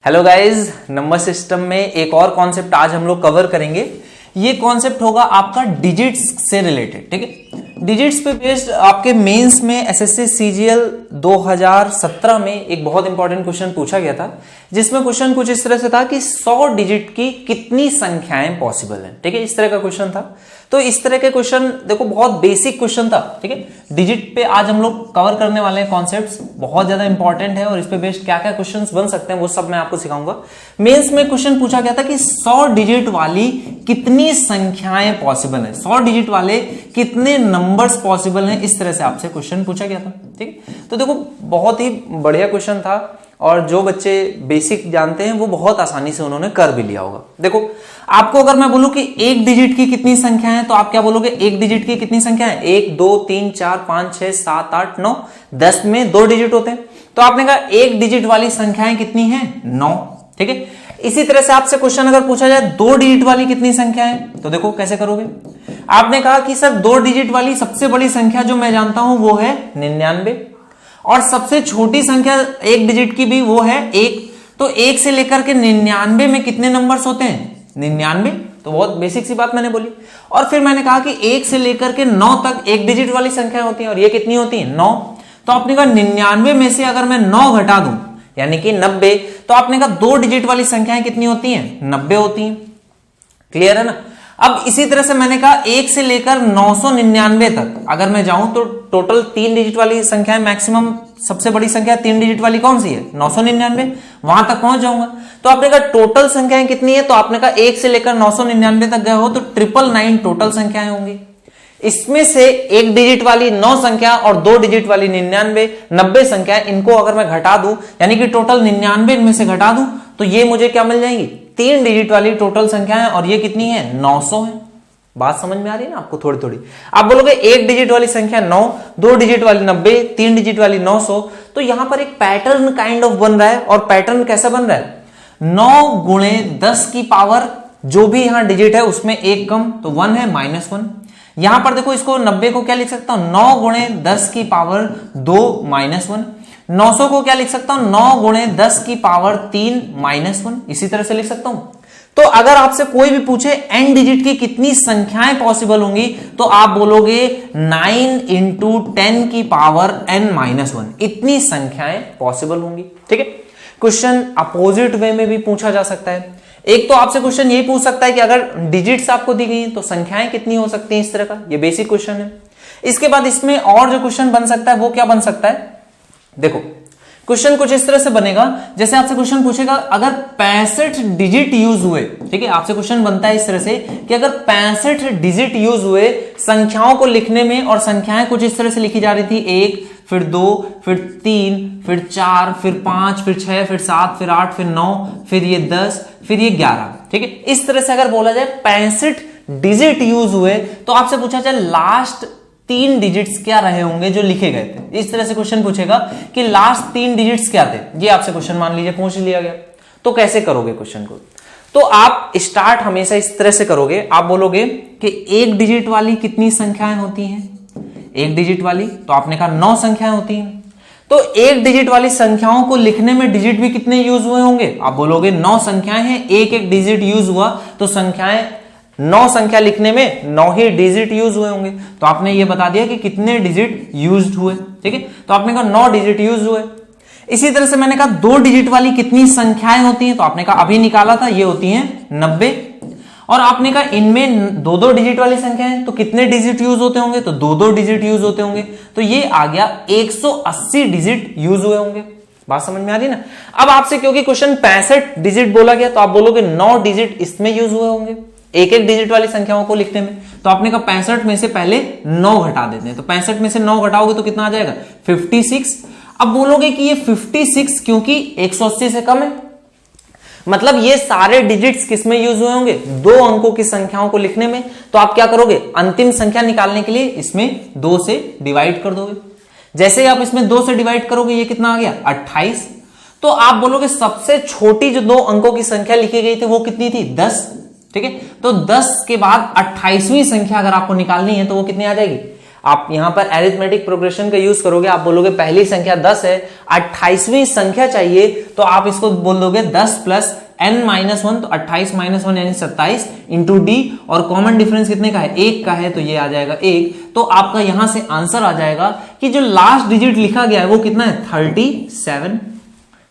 Hello guys, number system में एक और कॉन्सेप्ट आज हम लोग कवर करेंगे। ये कॉन्सेप्ट होगा आपका डिजिट्स से रिलेटेड। ठीक है, डिजिट्स पे बेस्ड आपके मेंस में एसएससी सीजीएल 2017 में एक बहुत इंपॉर्टेंट क्वेश्चन पूछा गया था, जिसमें क्वेश्चन कुछ इस तरह से था कि 100 डिजिट की कितनी संख्याएं पॉसिबल हैं। ठीक है, इस तरह का क्वेश्चन था। तो इस तरह के क्वेश्चन देखो बहुत बेसिक क्वेश्चन था। ठीक है, डिजिट पे आज हम लोग कवर करने वाले हैं कॉन्सेप्ट्स, बहुत ज्यादा इंपॉर्टेंट है और इस पे बेस्ड क्या क्या क्वेश्चंस बन सकते हैं वो सब मैं आपको सिखाऊंगा। मेंस में क्वेश्चन पूछा गया था कि 100 डिजिट वाली कितनी संख्याएं पॉसिबल है, 100 डिजिट वाले कितने नंबर्स पॉसिबल हैं, इस तरह से आपसे क्वेश्चन पूछा गया था। ठीक है, तो देखो बहुत ही बढ़िया क्वेश्चन था और जो बच्चे बेसिक जानते हैं वो बहुत आसानी से उन्होंने कर भी लिया होगा। देखो आपको अगर मैं बोलूं कि एक डिजिट की कितनी संख्या है तो आप क्या बोलोगे? एक डिजिट की कितनी संख्या है? 1 2 3 4 5 6 7 8 9 10 में 2 डिजिट होते हैं। तो आपने कहा एक डिजिट वाली संख्याएं कितनी है? 9। ठीक है, इसी तरह से आपसे क्वेश्चन अगर पूछा जाए 2 डिजिट वाली कितनी संख्या है, तो देखो कैसे करोगे। आपने कहा कि सर 2 डिजिट वाली सबसे बड़ी संख्या जो मैं जानता हूं वो है 99 और सबसे छोटी संख्या एक डिजिट की भी वो है 1। तो 1 से लेकर के 99 में कितने नंबर्स होते हैं? 99। तो बहुत बेसिक सी बात मैंने बोली। और फिर मैंने कहा कि 1 से लेकर के 9 तक एक डिजिट वाली संख्या होती है और ये कितनी होती है? 9। तो आपने कहा 99 में से अगर मैं 9 घटा दूं यानी कि 90, तो आपने कहा 2 डिजिट वाली संख्याएं कितनी होती हैं? 90 होती हैं। क्लियर है ना। अब इसी तरह से मैंने कहा 1 से लेकर 999 तक अगर मैं जाऊं तो टोटल 3 डिजिट वाली संख्या है, मैक्सिमम सबसे बड़ी संख्या 3 डिजिट वाली कौन सी है? 999। वहां तक पहुंच जाऊंगा। तो आपने कहा टोटल संख्याएं कितनी है? तो आपने कहा 1 से लेकर 999 तक गए हो तो 999 टोटल संख्याएं होंगी। इसमें से एक डिजिट वाली 9 संख्या और 2 डिजिट वाली 99 90 संख्या, इनको अगर मैं घटा दूं यानी कि टोटल 99 इनमें से घटा दूं तो ये मुझे क्या मिल जाएंगी? 3 डिजिट वाली टोटल संख्या है और ये कितनी है? 900 है। बात समझ में आ रही है ना आपको? थोड़ी थोड़ी आप बोलोगे एक डिजिट वाली संख्या 9, 2 डिजिट वाली 90, 3 डिजिट वाली 900। तो यहां पर एक पैटर्न काइंड ऑफ बन रहा है। और पैटर्न कैसा बन रहा है? 9 गुणे 10 की पावर जो भी यहां डिजिट है उसमें एक कम, तो 1 है -1। यहां पर देखो इसको 90 को क्या लिख सकता हूं? 9 गुणे 10 की पावर 2 -1। 900 को क्या लिख सकता हूं? 9 गुणे 10 की पावर 3 -1। इसी तरह से लिख सकता हूं। तो अगर आपसे कोई भी पूछे n डिजिट की कितनी संख्याएं पॉसिबल होंगी तो आप बोलोगे 9 इंटू 10 की पावर n-1, इतनी संख्याएं पॉसिबल होंगी। ठीक है, क्वेश्चन अपोजिट वे में भी पूछा जा सकता है। एक तो आपसे क्वेश्चन यही पूछ सकता है कि अगर डिजिट्स आपको दी गई तो संख्याएं कितनी हो सकती हैं, इस तरह का। ये बेसिक क्वेश्चन है। इसके बाद इसमें और जो क्वेश्चन बन सकता है वो क्या बन सकता है? देखो क्वेश्चन कुछ इस तरह से बनेगा, जैसे आपसे क्वेश्चन पूछेगा अगर 65 डिजिट यूज हुए। ठीक है, आपसे क्वेश्चन बनता है इस तरह से कि अगर 65 डिजिट यूज हुए संख्याओं को लिखने में, और संख्याएं कुछ इस तरह से लिखी जा रही थी 1 फिर 2 फिर 3 फिर 4 फिर 5 फिर 6 फिर 7 फिर 8 फिर 9 फिर ये 10 फिर ये 11। ठीक है, इस तरह से अगर बोला जाए 65 डिजिट यूज हुए तो आपसे पूछा जाए लास्ट 3 डिजिट्स क्या रहे होंगे जो लिखे गए थे। इस तरह से क्वेश्चन पूछेगा कि लास्ट 3 डिजिट्स क्या थे। ये आपसे क्वेश्चन मान लीजिए पूछ लिया गया, तो कैसे करोगे क्वेश्चन को? तो आप स्टार्ट हमेशा इस तरह से करोगे। आप बोलोगे कि एक डिजिट वाली कितनी संख्याएं होती हैं? एक डिजिट वाली, तो आपने कहा 9 संख्याएं होती हैं। तो एक डिजिट वाली संख्याओं को लिखने में डिजिट भी कितने यूज हुए होंगे? आप बोलोगे 9 संख्याएं हैं, एक डिजिट यूज हुआ तो संख्याएं 9 संख्या लिखने में 9 ही डिजिट यूज हुए होंगे। तो आपने ये बता दिया कि कितने डिजिट यूज हुए। ठीक है, तो आपने कहा 9 डिजिट यूज हुए। इसी तरह से मैंने कहा 2 डिजिट वाली कितनी संख्याएं होती हैं? तो आपने कहा अभी निकाला था, ये होती हैं 90। और आपने कहा इनमें 2-2 डिजिट वाली संख्या है तो कितने डिजिट यूज होते होंगे? तो 2-2 डिजिट यूज होते होंगे। तो ये आ गया 180 डिजिट यूज हुए होंगे। बात समझ में आ रही ना। अब आपसे क्योंकि क्वेश्चन 65 डिजिट बोला गया तो आप बोलोगे 9 डिजिट इसमें यूज हुए होंगे एक डिजिट वाली संख्याओं को लिखने में। तो आपने कहा 65 में से पहले 9 घटा देते हैं। तो 65 में से 9 घटाओगे तो कितना आ जाएगा? 56। अब बोलोगे कि ये 56 क्योंकि 180 से कम है, मतलब ये सारे डिजिट्स किसमें यूज हुए होंगे? 2 अंकों की संख्याओं को लिखने में। तो आप क्या करोगे? अंतिम संख्या निकालने के लिए इसमें 2 से डिवाइड कर दोगे। जैसे ही आप इसमें 2 से डिवाइड करोगे ये कितना आ गया? 28। तो आप बोलोगे सबसे छोटी जो 2 अंकों की संख्या लिखी गई थी वो कितनी थी? 10। ठीक है, तो 10 के बाद 28वीं संख्या अगर आपको निकालनी है तो वो कितनी आ जाएगी? आप यहां पर अरिथमेटिक प्रोग्रेशन का यूज करोगे, आप बोलोगे पहली संख्या 10 है, 28वीं संख्या चाहिए, तो आप इसको बोल दोगे 10 प्लस n-1, तो 28 - 1 यानी 27 इंटू डी, और कॉमन डिफरेंस कितने का है, 1 का है, तो ये आ जाएगा 1। तो आपका यहां से आंसर आ जाएगा कि जो लास्ट डिजिट लिखा गया है वो कितना है, 37।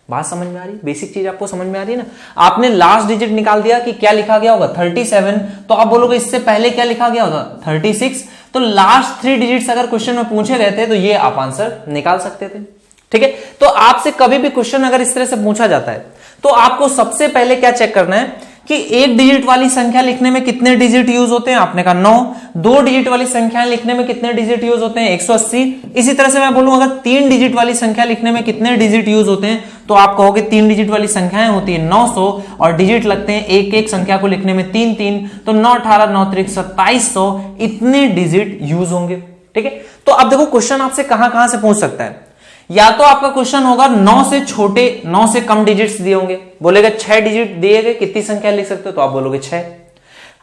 बात समझ में आ रही है, बेसिक चीज आपको समझ में आ रही है ना। आपने लास्ट डिजिट निकाल दिया कि क्या लिखा गया होगा 37, तो आप बोलोगे इससे पहले क्या लिखा गया होगा 36, तो लास्ट 3 डिजिट्स अगर क्वेश्चन में पूछे गए थे तो ये आप आंसर निकाल सकते थे। ठीक है, तो आपसे कभी भी क्वेश्चन अगर इस तरह से पूछा जाता है तो आपको सबसे पहले क्या चेक करना है कि एक डिजिट वाली संख्या लिखने में कितने डिजिट यूज होते हैं, आपने कहा 9। 2 डिजिट वाली संख्याएं लिखने में कितने डिजिट यूज होते हैं, 180। इसी तरह से मैं बोलूं अगर 3 डिजिट वाली संख्या लिखने में कितने डिजिट यूज होते हैं, तो आप कहोगे 3 डिजिट वाली संख्याएं होती है 900 और डिजिट लगते हैं एक एक संख्या को लिखने में 3, तो 9 18 9 3 2700 इतने डिजिट यूज होंगे। ठीक है, तो अब देखो क्वेश्चन आपसे कहां से पूछ सकता है। या तो आपका क्वेश्चन होगा 9 से छोटे 9 से कम डिजिट्स दिए होंगे, बोलेगा 6 डिजिट दिए गए, कितनी संख्या लिख सकते हो, तो आप बोलोगे 6।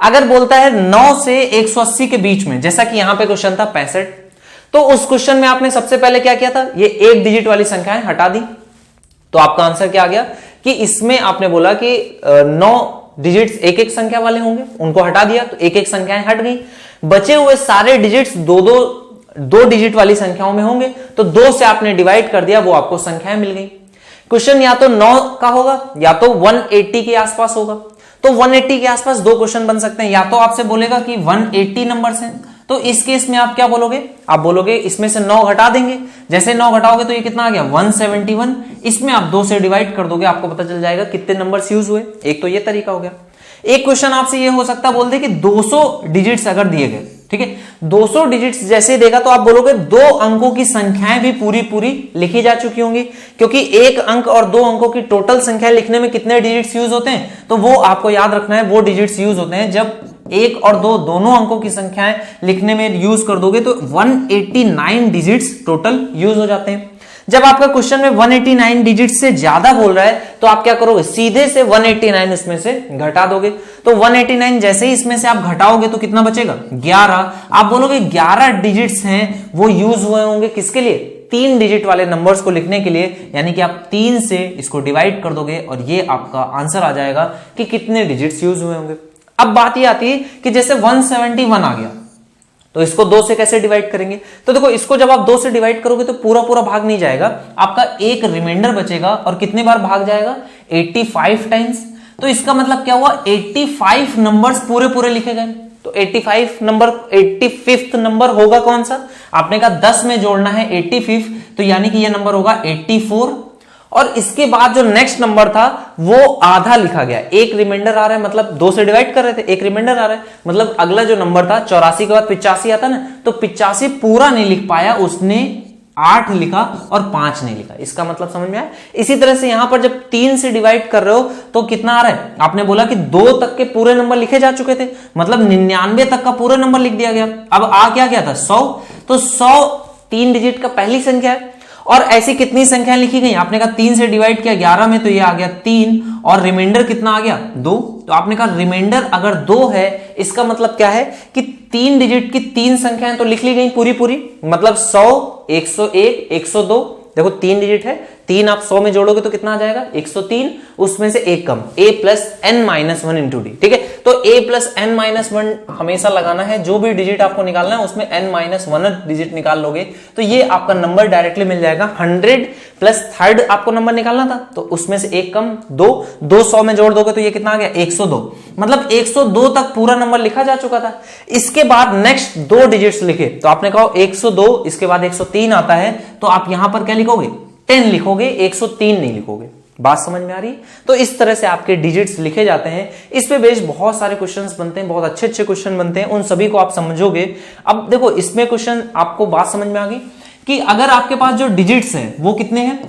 अगर बोलता है 9 से 180 के बीच में, जैसा कि यहां पे क्वेश्चन था 65, तो उस क्वेश्चन में आपने सबसे पहले क्या किया था, ये एक डिजिट वाली संख्याएं हटा दी, तो आपका आंसर क्या आ गया कि इसमें आपने बोला कि 9 डिजिट्स एक एक संख्या वाले होंगे, उनको हटा दिया तो एक एक संख्याएं हट गई, बचे हुए सारे डिजिट्स दो डिजिट वाली संख्याओं में होंगे, तो 2 से आपने डिवाइड कर दिया, वो आपको संख्याएं मिल गई। क्वेश्चन या तो 9 का होगा या तो 180 के आसपास होगा, तो 180 के आसपास 2 क्वेश्चन बन सकते हैं। या तो आपसे बोलेगा कि 180 नंबर्स हैं, तो इस केस में आप क्या बोलोगे, आप बोलोगे इसमें से 9 घटा देंगे, जैसे 9 घटाओगे तो ये कितना आ गया 171, इसमें आप 2 से डिवाइड कर दोगे, आपको पता चल जाएगा कितने नंबर्स यूज हुए। एक तो ये तरीका हो गया। एक क्वेश्चन आपसे ये हो सकता है, बोल दे कि 200 डिजिट्स अगर दिए गए, ठीक है, 200 डिजिट्स जैसे देगा तो आप बोलोगे 2 अंकों की संख्याएं भी पूरी लिखी जा चुकी होंगी, क्योंकि 1 अंक और 2 अंकों की टोटल संख्या लिखने में कितने डिजिट्स यूज होते हैं, तो वो आपको याद रखना है, वो डिजिट्स यूज होते हैं जब 1 और 2 दोनों अंकों की संख्याएं लिखने में यूज कर दोगे तो 189 डिजिट्स टोटल यूज हो जाते हैं। जब आपका क्वेश्चन में 189 डिजिट से ज्यादा बोल रहा है तो आप क्या करोगे, सीधे से 189 इसमें से घटा दोगे, तो 189 जैसे ही इसमें से आप घटाओगे तो कितना बचेगा 11। आप बोलोगे 11 डिजिट्स हैं वो यूज हुए होंगे किसके लिए, 3 डिजिट वाले नंबर्स को लिखने के लिए, यानी कि आप 3 से इसको डिवाइड कर दोगे और ये आपका आंसर आ जाएगा कि कितने डिजिट्स यूज हुए होंगे। अब बात ये आती है कि जैसे 171 आ गया तो इसको 2 से कैसे डिवाइड करेंगे, तो देखो इसको जब आप 2 से डिवाइड करोगे तो पूरा भाग नहीं जाएगा, आपका एक रिमाइंडर बचेगा और कितने बार भाग जाएगा 85 टाइम्स। तो इसका मतलब क्या हुआ, 85 नंबर्स पूरे लिखे गए, तो 85 नंबर 85th नंबर होगा कौन सा, आपने कहा 10 में जोड़ना है 85, तो यानी कि यह नंबर होगा 84। और इसके बाद जो नेक्स्ट नंबर था वो आधा लिखा गया, एक रिमाइंडर आ रहा है, मतलब 2 से डिवाइड कर रहे थे, एक रिमाइंडर आ रहा है, मतलब अगला जो नंबर था 84 के बाद 85 आता ना, तो 85 पूरा नहीं लिख पाया, उसने 8 लिखा और 5 नहीं लिखा। इसका मतलब समझ में आया। इसी तरह से यहां पर जब 3 से डिवाइड कर रहे हो तो कितना आ रहा है, आपने बोला कि 2 तक के पूरे नंबर लिखे जा चुके थे, मतलब 99 तक का पूरा नंबर लिख दिया गया। अब आ क्या गया था 100, तो 100 3 डिजिट का पहली संख्या है, और ऐसी कितनी संख्याएं लिखी गई, आपने कहा 3 से डिवाइड किया 11 में, तो ये आ गया 3, और रिमाइंडर कितना आ गया 2, तो आपने कहा रिमाइंडर अगर 2 है इसका मतलब क्या है कि 3 डिजिट की 3 संख्याएं तो लिख ली गई पूरी, मतलब 100 101 102, देखो 3 डिजिट है, 3 आप 100 में जोड़ोगे तो कितना आ जाएगा 103, उसमें से एक कम, a plus n-1 into D. ठीक है, तो a प्लस n-1 हमेशा लगाना है, जो भी डिजिट आपको निकालना है उसमें n-1 डिजिट निकाल लोगे तो ये आपका नंबर डायरेक्टली मिल जाएगा। 100 प्लस थर्ड आपको नंबर निकालना था, तो उसमें से एक कम 2 100 में जोड़ दोगे तो ये कितना आ गया 102, मतलब 102 तक पूरा नंबर लिखा जा चुका था। इसके बाद नेक्स्ट 2 डिजिट्स लिखे, तो आपने कहा 102, इसके बाद 103 आता है, तो आप यहां पर क्या लिखोगे 10 लिखोगे, 103 नहीं लिखोगे। बात समझ में आ रही? तो इस तरह से आपके डिजिट्स लिखे जाते हैं। इस पे बेस्ड बहुत सारे क्वेश्चंस बनते हैं, बहुत अच्छे क्वेश्चन बनते हैं, उन सभी को आप समझोगे। अब देखो इसमें क्वेश्चन आपको बात समझ में आ गई कि अगर आपके पास जो डिजिट्स हैं वो कितने हैं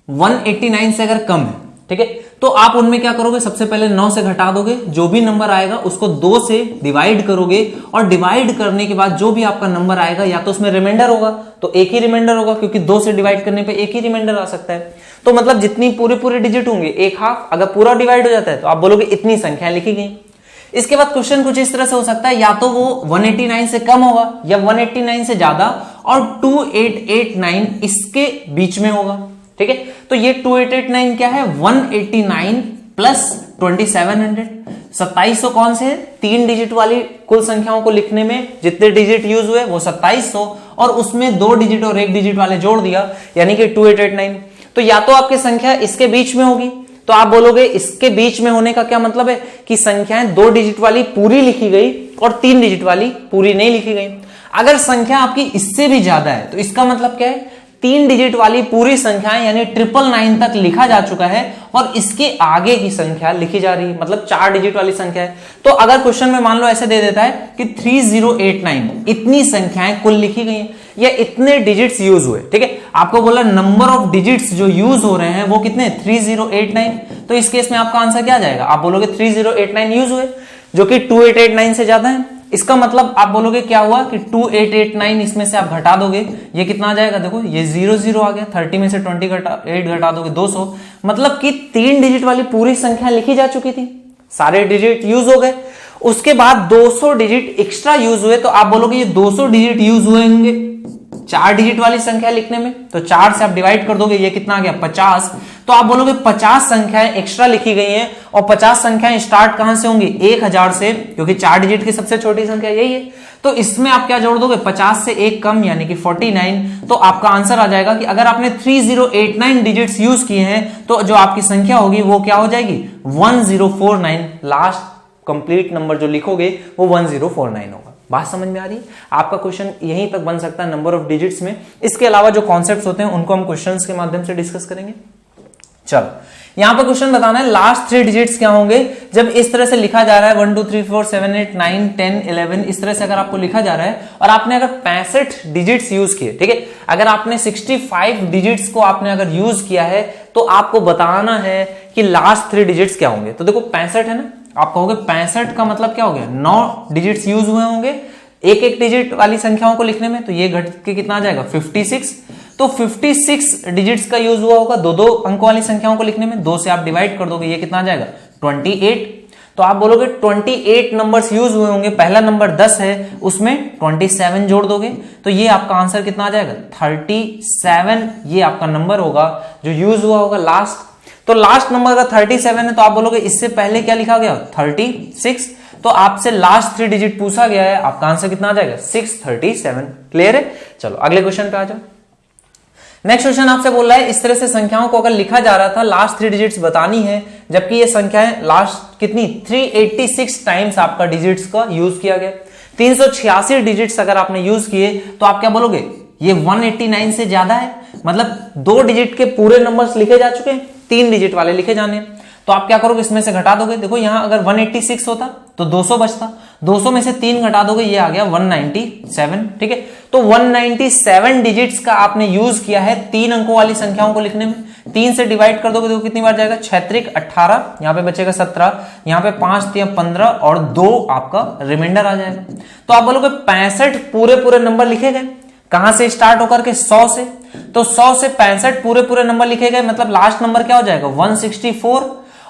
189 से अगर कम है, ठीक है, तो आप उनमें क्या करोगे, सबसे पहले 9 से घटा दोगे, जो भी नंबर आएगा उसको 2 से डिवाइड करोगे, और डिवाइड करने के बाद जो भी आपका नंबर आएगा या तो उसमें रिमाइंडर होगा, तो एक ही रिमाइंडर होगा, क्योंकि 2 से डिवाइड करने पे एक ही रिमाइंडर आ सकता है। तो मतलब जितनी पूरे डिजिट होंगे, एक हाफ, अगर पूरा डिवाइड हो जाता है तो आप बोलोगे इतनी संख्या लिखी गई। इसके बाद क्वेश्चन कुछ इस तरह से हो सकता है, या तो वो 189 से कम होगा या 189 से ज्यादा और 2889 इसके बीच में होगा। ठीक है, तो ये 2889 क्या है, 189 प्लस 2700। 2700 कौन से है, 3 डिजिट वाली कुल संख्याओं को लिखने में जितने डिजिट यूज हुए वो 2700, और उसमें 2 डिजिट और 1 डिजिट वाले जोड़ दिया यानी कि 2889। तो या तो आपकी संख्या इसके बीच में होगी, तो आप बोलोगे इसके बीच में होने का क्या मतलब है कि संख्याएं 2 डिजिट वाली पूरी लिखी गई और 3 डिजिट वाली पूरी नहीं लिखी गई। अगर संख्या आपकी इससे भी ज्यादा है तो इसका मतलब क्या है, 3 डिजिट वाली पूरी संख्याएं यानी 999 तक लिखा जा चुका है और इसके आगे की संख्या लिखी जा रही है, मतलब 4 डिजिट वाली संख्या है। तो अगर क्वेश्चन में मान लो ऐसे दे देता है कि 3089 इतनी संख्याएं कुल लिखी गई हैं या इतने डिजिट्स यूज हुए। ठीक है, आपको बोला नंबर ऑफ डिजिट्स जो यूज हो रहे हैं वो कितने, 3089। तो इस केस में आपका आंसर क्या आ जाएगा, आप बोलोगे 3089 यूज हुए जो कि 2889 से ज्यादा है। इसका मतलब आप बोलोगे क्या हुआ कि 2889 इसमें से आप घटा दोगे, ये कितना आ जाएगा, देखो ये 00 आ गया, 30 में से 8 घटा दोगे 200, मतलब कि 3 डिजिट वाली पूरी संख्या लिखी जा चुकी थी, सारे डिजिट यूज हो गए। उसके बाद 200 डिजिट एक्स्ट्रा यूज हुए, तो आप बोलोगे ये 200 डिजिट यूज हुए होंगे 4 डिजिट वाली संख्या लिखने में, तो 4 से आप डिवाइड कर दोगे, ये कितना आ गया 50। तो आप बोलोगे 50 संख्याएं एक्स्ट्रा लिखी गई हैं, और 50 संख्याएं स्टार्ट कहां से होंगी, 1000 से, क्योंकि 4 डिजिट की सबसे छोटी संख्या यही है। तो इसमें आप क्या जोड़ दोगे, 50 से 1 कम यानी कि 49। तो आपका आंसर आ जाएगा कि अगर आपने 3089 डिजिट्स यूज किए हैं तो जो आपकी संख्या होगी वो क्या हो जाएगी, 1049। लास्ट कंप्लीट नंबर जो लिखोगे वो 1049 होगा। बात समझ में आ रही है? आपका क्वेश्चन यहीं तक बन सकता है नंबर ऑफ डिजिट्स में। इसके अलावा जो कॉन्सेप्ट्स होते हैं उनको हम क्वेश्चंस के माध्यम से डिस्कस करेंगे। चलो, यहां पर क्वेश्चन बताना है लास्ट 3 डिजिट्स क्या होंगे जब इस तरह से लिखा जा रहा है 1 2 3 4 7 8 9 10 11, इस तरह से अगर आपको लिखा जा रहा है और आपने अगर 65 डिजिट्स यूज किए। ठीक है, अगर आपने 65 डिजिट्स को आपने अगर यूज किया है तो आपको बताना है कि लास्ट 3 डिजिट्स क्या होंगे। तो देखो 65 है ना, आप कहोगे 65 का मतलब क्या हो गया, 9 डिजिट्स यूज हुए होंगे एक एक डिजिट वाली संख्याओं को लिखने में, तो ये घट के कितना आ जाएगा 56। तो 56 डिजिट्स का यूज हुआ होगा 2-2 अंकों वाली संख्याओं को लिखने में, 2 से आप डिवाइड कर दोगे, ये कितना आ जाएगा 28। तो आप बोलोगे 28 नंबर्स यूज हुए होंगे, पहला नंबर 10 है उसमें 27 जोड़ दोगे, तो ये आपका आंसर कितना आ जाएगा 37। ये आपका नंबर होगा जो यूज हुआ होगा लास्ट। तो लास्ट नंबर का 37 है, तो आप बोलोगे इससे पहले क्या लिखा गया 36। तो आपसे लास्ट 3 डिजिट पूछा गया है, आपका आंसर कितना आ जाएगा 637। क्लियर है? चलो अगले क्वेश्चन पे आ जाओ। नेक्स्ट क्वेश्चन आपसे बोल रहा है इस तरह से संख्याओं को अगर लिखा जा रहा था, लास्ट 3 डिजिट्स बतानी है, जबकि ये संख्याएं लास्ट कितनी 386 टाइम्स आपका डिजिट्स का यूज किया गया। 386 डिजिट्स अगर आपने यूज किए तो आप क्या बोलोगे, ये 189 से ज्यादा है, मतलब 2 डिजिट के पूरे नंबर्स लिखे जा चुके हैं, 3 डिजिट वाले लिखे जाने हैं। तो आप क्या करोगे, इसमें से घटा दोगे। देखो यहां अगर 186 होता तो 200 बचता, 200 में से 3 घटा दोगे, ये आ गया 197। ठीक है, तो 197 डिजिट्स का आपने यूज किया है 3 अंकों वाली संख्याओं को लिखने में। 3 से डिवाइड कर दोगे, देखो कितनी बार जाएगा, 6 18, यहां पे बचेगा 17, यहां पे 5 15 और 2 आपका रिमाइंडर आ जाएगा। तो आप बोलोगे 65 पूरे नंबर लिखे गए, कहां से स्टार्ट होकर के 100 से, तो 100 से 65 पूरे नंबर लिखे गए, मतलब लास्ट नंबर क्या हो जाएगा 164,